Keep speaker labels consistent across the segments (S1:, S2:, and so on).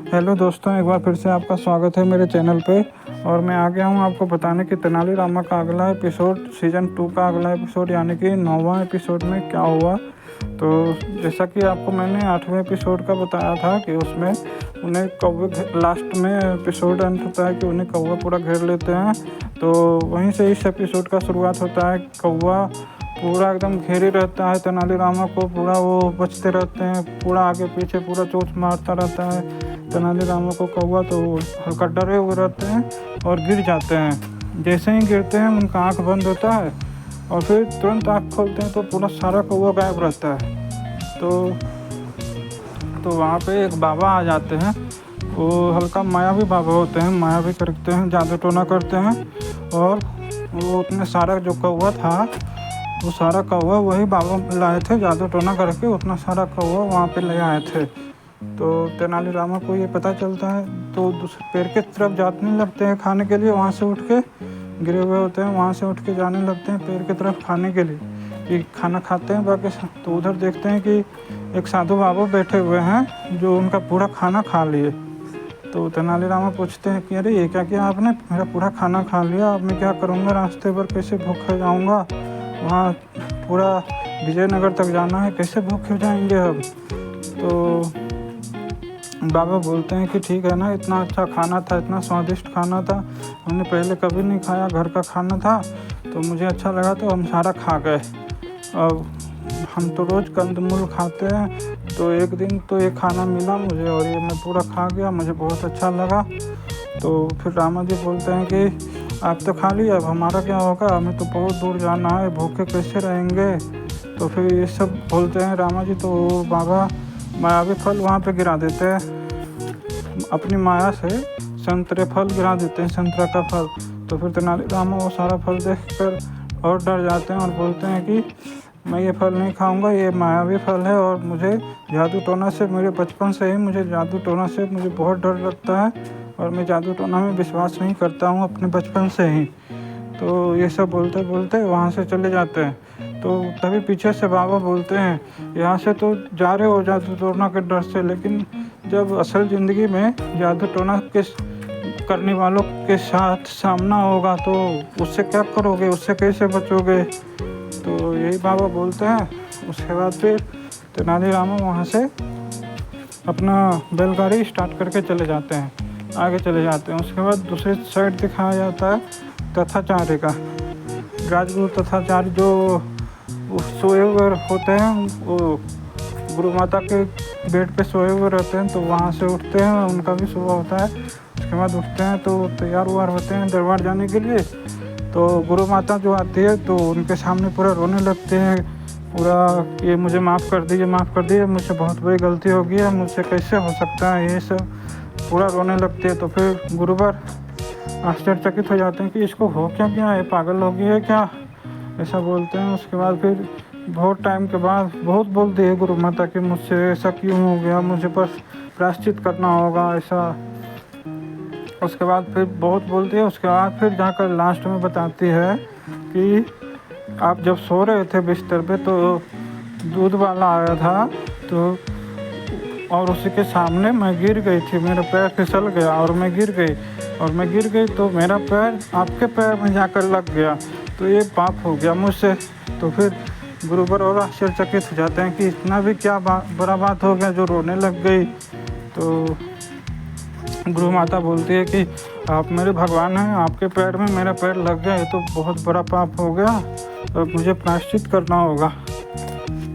S1: Hello दोस्तों, एक बार फिर से आपका स्वागत है मेरे चैनल पे। और मैं आ गया हूँ आपको बताने कि तेनालीरामा का अगला एपिसोड सीज़न 2 का अगला एपिसोड यानी कि 9वां एपिसोड में क्या हुआ। तो जैसा कि आपको मैंने 8वें एपिसोड का बताया था कि उसमें उन्हें कौवे लास्ट में एपिसोड अंत होता है कि उन्हें कौवा पूरा घेर लेते हैं। तो वहीं से इस एपिसोड का शुरुआत होता है। कौवा पूरा एकदम घेरे रहता है तेनालीरामा को, पूरा वो बचते रहते हैं, पूरा आगे पीछे पूरा चोंच मारता रहता है तेनालीरामा को कौवा। तो हल्का डरे हुए रहते हैं और गिर जाते हैं। जैसे ही गिरते हैं उनका आँख बंद होता है और फिर तुरंत आँख खोलते हैं तो पूरा सारा कौवा गायब रहता है। तो वहाँ पे एक बाबा आ जाते हैं। वो हल्का मायावी बाबा होते हैं, मायावी करते हैं, जादू टोना करते हैं। और वो उतने सारा जो कौवा था वो सारा कौवा वही बाबा लाए थे, जादू टोना करके उतना सारा कौवा वहाँ पे ले आए थे। तो तेनालीरामा को ये पता चलता है तो दूसरे पेड़ के तरफ जाने लगते हैं खाने के लिए। वहाँ से उठ के गिरे हुए होते हैं, वहाँ से उठ के जाने लगते हैं पेड़ की तरफ खाने के लिए कि खाना खाते हैं बाकी। तो उधर देखते हैं कि एक साधु बाबा बैठे हुए हैं जो उनका पूरा खाना खा लिए। तो तेनालीरामा पूछते हैं कि अरे ये क्या किया आपने, मेरा पूरा खाना खा लिया, अब मैं क्या करूँगा, रास्ते पर कैसे भूखे जाऊँगा, वहाँ पूरा विजयनगर तक जाना है, कैसे भूखे जाएंगे अब। तो बाबा बोलते हैं कि ठीक है ना, इतना अच्छा खाना था, इतना स्वादिष्ट खाना था, हमने पहले कभी नहीं खाया, घर का खाना था तो मुझे अच्छा लगा तो हम सारा खा गए। अब हम तो रोज़ कंदमूल खाते हैं, तो एक दिन तो ये खाना मिला मुझे और ये मैं पूरा खा गया, मुझे बहुत अच्छा लगा। तो फिर रामा जी बोलते हैं कि आप तो खा लिया, अब हमारा क्या होगा, हमें तो बहुत दूर जाना है, भूखे कैसे रहेंगे। तो फिर ये सब बोलते हैं रामा जी। तो बाबा मायावी फल वहाँ पे गिरा देते हैं, अपनी माया से संतरे फल गिरा देते हैं, संतरा का फल। तो फिर तेनालीरामा वो सारा फल देखकर और डर जाते हैं और बोलते हैं कि मैं ये फल नहीं खाऊंगा, ये मायावी फल है और मुझे जादू टोना से, मेरे बचपन से ही मुझे जादू टोना से मुझे बहुत डर लगता है और मैं जादू टोना में विश्वास नहीं करता हूँ अपने बचपन से ही। तो ये सब बोलते बोलते वहाँ से चले जाते हैं। तो तभी पीछे से बाबा बोलते हैं यहाँ से तो जा रहे हो जादू टोना के डर से, लेकिन जब असल ज़िंदगी में जादू टोना के करने वालों के साथ सामना होगा तो उससे क्या करोगे, उससे कैसे बचोगे। तो यही बाबा बोलते हैं। उसके बाद फिर तेनालीरामा वहाँ से अपना बैलगाड़ी स्टार्ट करके चले जाते हैं, आगे चले जाते हैं। उसके बाद दूसरी साइड दिखाया जाता है तथाचार्य का। राजगुरु तथाचार्य जो सोए हुए होते हैं, वो गुरु माता के बेड पे सोए हुए रहते हैं। तो वहाँ से उठते हैं, उनका भी सुबह होता है। उसके बाद उठते हैं तो तैयार हुआ होते हैं दरबार जाने के लिए। तो गुरु माता जो आती है तो उनके सामने पूरा रोने लगते हैं, पूरा ये मुझे माफ़ कर दीजिए, माफ़ कर दीजिए, मुझसे बहुत बड़ी गलती हो गई है, मुझसे कैसे हो सकता है, ये सब पूरा रोने लगते हैं। तो फिर गुरुवर आश्चर्यचकित हो जाते हैं कि इसको हो क्या गया है, पागल हो गई है क्या, ऐसा बोलते हैं। उसके बाद फिर बहुत टाइम के बाद बहुत बोलती है गुरु माता कि मुझसे ऐसा क्यों हो गया, मुझे बस प्रायश्चित करना होगा ऐसा। उसके बाद फिर बहुत बोलती है। उसके बाद फिर जाकर लास्ट में बताती है कि आप जब सो रहे थे बिस्तर पे तो दूध वाला आया था तो और उसी के सामने मैं गिर गई थी, मेरा पैर फिसल गया और मैं गिर गई तो मेरा पैर आपके पैर में जाकर लग गया, तो ये पाप हो गया मुझसे। तो फिर गुरुवर और आश्चर्यचकित हो जाते हैं कि इतना भी क्या बड़ा बात हो गया जो रोने लग गई। तो गुरु माता बोलती है कि आप मेरे भगवान हैं, आपके पैर में मेरा पैर लग गया, ये तो बहुत बड़ा पाप हो गया और मुझे प्रायश्चित करना होगा।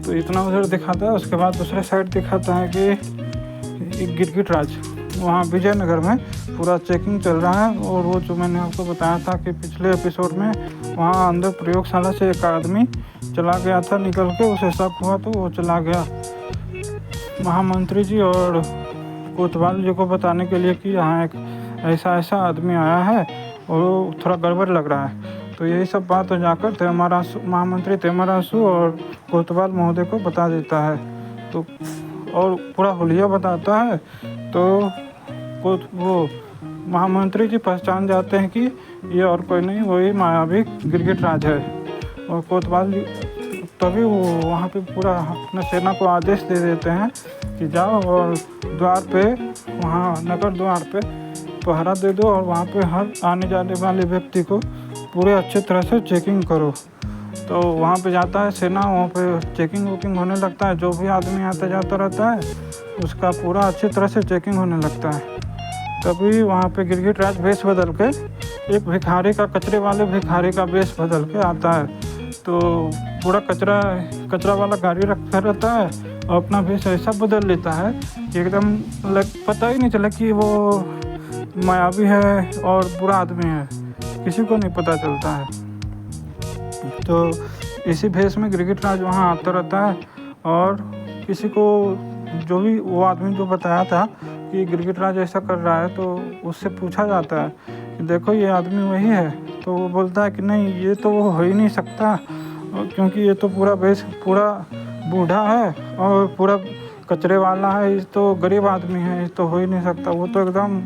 S1: तो इतना उधर दिखाता है। उसके बाद दूसरे साइड दिखाता है कि गिरगिटराज वहाँ विजयनगर में पूरा चेकिंग चल रहा है। और वो जो मैंने आपको बताया था कि पिछले एपिसोड में वहाँ अंदर प्रयोगशाला से एक आदमी चला गया था निकल के, उसे शक हुआ तो वो चला गया महामंत्री जी और कोतवाल जी को बताने के लिए कि यहाँ एक ऐसा आदमी आया है और वो थोड़ा गड़बड़ लग रहा है। तो यही सब बात हो जाकर महामंत्री तेमरासु और कोतवाल महोदय को बता देता है। तो और पूरा हुलिया बताता है। तो वो महामंत्री जी पहचान जाते हैं कि ये और कोई नहीं, वही मायावी गिरगिटराज है। और कोतवाल जी तभी वो वहाँ पे पूरा अपने सेना को आदेश दे देते हैं कि जाओ और द्वार पे वहाँ नगर द्वार पे पहरा दे दो और वहाँ पे हर आने जाने वाले व्यक्ति को पूरे अच्छे तरह से चेकिंग करो। तो वहाँ पे जाता है सेना, वहाँ पे चेकिंग वेकिंग होने लगता है। जो भी आदमी आता जाता रहता है उसका पूरा अच्छी तरह से चेकिंग होने लगता है। तभी वहाँ पे गिरगिट राज वेश बदल के एक भिखारी का, कचरे वाले भिखारी का वेश बदल के आता है। तो पूरा कचरा वाला गाड़ी रखा रहता है और अपना वेश ऐसा बदल लेता है कि एकदम पता ही नहीं चला कि वो मायावी है और बुरा आदमी है, किसी को नहीं पता चलता है। तो इसी भेष में गिरगिट राज वहाँ आता रहता है और किसी को, जो भी वो आदमी जो बताया था कि गिरगिट राज ऐसा कर रहा है, तो उससे पूछा जाता है कि देखो ये आदमी वही है। तो वो बोलता है कि नहीं, ये तो वो हो ही नहीं सकता, क्योंकि ये तो पूरा बूढ़ा है और पूरा कचरे वाला है, ये तो गरीब आदमी है, ये तो हो ही नहीं सकता। वो तो एकदम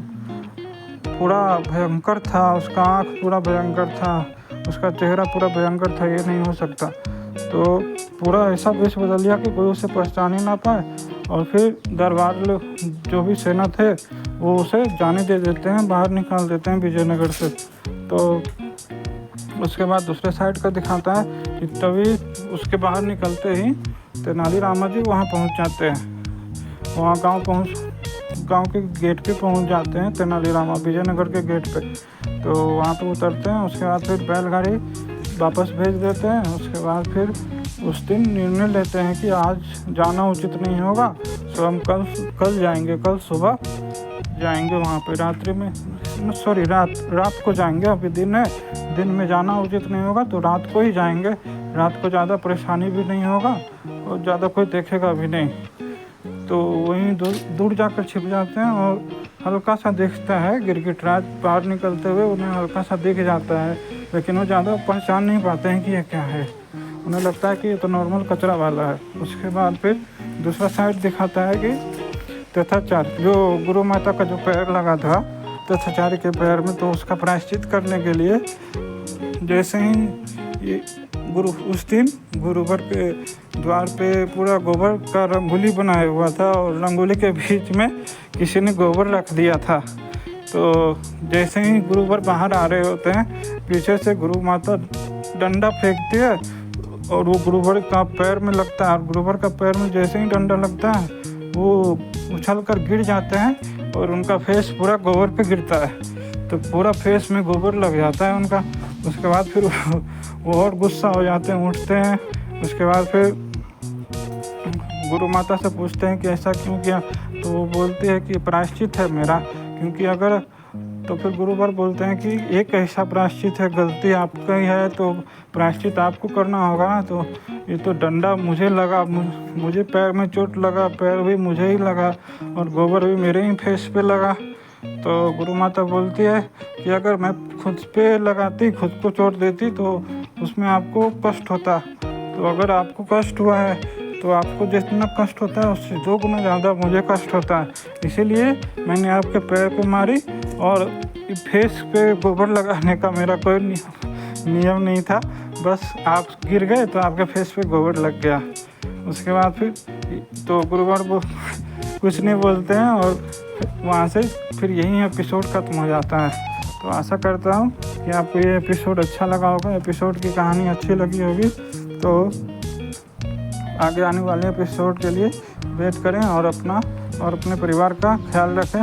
S1: पूरा भयंकर था, उसका आँख पूरा भयंकर था, उसका चेहरा पूरा भयंकर था, ये नहीं हो सकता। तो पूरा ऐसा वेश बदल लिया कि कोई उसे पहचान ही ना पाए। और फिर दरबार लोग, जो भी सेना थे, वो उसे जाने दे देते हैं, बाहर निकाल देते हैं विजयनगर से। तो उसके बाद दूसरे साइड का दिखाता है कि तभी उसके बाहर निकलते ही तेनाली रामा जी वहाँ पहुँच जाते हैं। वहाँ गांव के गेट पे पहुँच जाते हैं तेनाली रामा, विजयनगर के गेट पे। तो वहाँ पे उतरते हैं। उसके बाद फिर बैलगाड़ी वापस भेज देते हैं। उसके बाद फिर उस दिन निर्णय लेते हैं कि आज जाना उचित नहीं होगा, तो हम कल जाएंगे, कल सुबह जाएंगे वहाँ पे, रात को जाएंगे। अभी दिन में जाना उचित नहीं होगा, तो रात को ही जाएंगे। रात को ज़्यादा परेशानी भी नहीं होगा और ज़्यादा कोई देखेगा भी नहीं। तो वहीं दूर जाकर छिप जाते हैं और हल्का सा दिखता है गिरगिट राज बाहर निकलते हुए, उन्हें हल्का सा दिख जाता है, लेकिन वो ज़्यादा पहचान नहीं पाते हैं कि ये क्या है। उन्हें लगता है कि ये तो नॉर्मल कचरा वाला है। उसके बाद फिर दूसरा साइड दिखाता है कि तथाचार्य, जो गुरु माता का जो पैर लगा था तथाचार्य के पैर में, तो उसका प्रायश्चित करने के लिए जैसे ही ये उस दिन गुरुवर के द्वार पे पूरा गोबर का रंगोली बनाया हुआ था और रंगोली के बीच में किसी ने गोबर रख दिया था। तो जैसे ही गुरुवर बाहर आ रहे होते हैं, पीछे से गुरु माता डंडा फेंकती है और वो गुरुवर का पैर में लगता है। और गुरुवर का पैर में जैसे ही डंडा लगता है, वो उछल कर गिर जाते हैं और उनका फेस पूरा गोबर पे गिरता है। तो पूरा फेस में गोबर लग जाता है उनका। उसके बाद फिर वो और गुस्सा हो जाते हैं, उठते हैं। उसके बाद फिर गुरु माता से पूछते हैं कि ऐसा क्यों किया। तो वो बोलती है कि प्रायश्चित है मेरा, क्योंकि अगर, तो फिर गुरुवर बोलते हैं कि एक ऐसा प्रायश्चित है, गलती आपका ही है, तो प्रायश्चित आपको करना होगा ना। तो ये तो डंडा मुझे लगा, मुझे पैर में चोट लगा, पैर भी मुझे ही लगा और गोबर भी मेरे ही फेस पे लगा। तो गुरु माता बोलती है कि अगर मैं खुद पे लगाती, खुद को चोट देती, तो उसमें आपको कष्ट होता। तो अगर आपको कष्ट हुआ है तो आपको जितना कष्ट होता है उससे 2 गुना ज़्यादा मुझे कष्ट होता है। इसीलिए मैंने आपके पैर पे मारी और फेस पे गोबर लगाने का मेरा कोई नियम नहीं था, बस आप गिर गए तो आपके फेस पे गोबर लग गया। उसके बाद फिर तो गुरुवर वो कुछ नहीं बोलते हैं और वहाँ से फिर यही एपिसोड खत्म हो जाता है। तो आशा करता हूँ कि आपको ये एपिसोड अच्छा लगा होगा, एपिसोड की कहानी अच्छी लगी होगी। तो आगे आने वाले एपिसोड के लिए वेट करें और अपने परिवार का ख्याल रखें।